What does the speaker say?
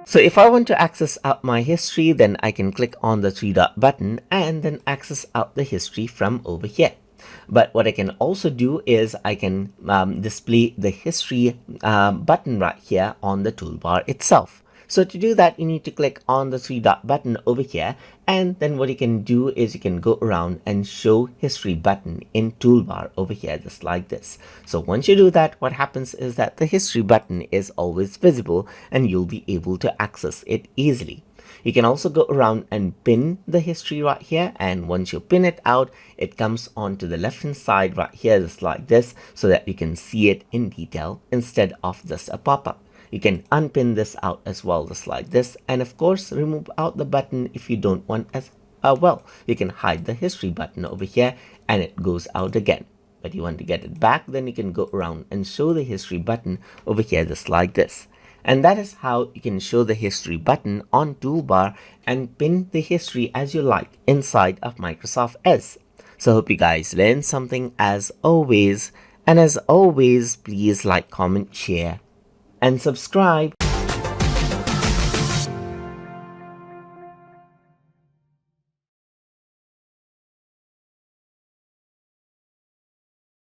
So if I want to access out my history, then I can click on the three dot button and then access out the history from over here. But what I can also do is I can display the history button right here on the toolbar itself. So to do that, you need to click on the three dot button over here, and then what you can do is you can go around and show history button in toolbar over here, just like this. So once you do that, what happens is that the history button is always visible and you'll be able to access it easily. You can also go around and pin the history right here, and once you pin it out, it comes onto the left hand side right here, just like this, so that you can see it in detail instead of just a pop-up. You can unpin this out as well, just like this, and of course remove out the button if you don't want as well. You can hide the history button over here and it goes out again. But you want to get it back, then you can go around and show the history button over here, just like this. And that is how you can show the history button on toolbar and pin the history as you like inside of Microsoft Edge. So hope you guys learned something as always, and as always, please like, comment, share and subscribe.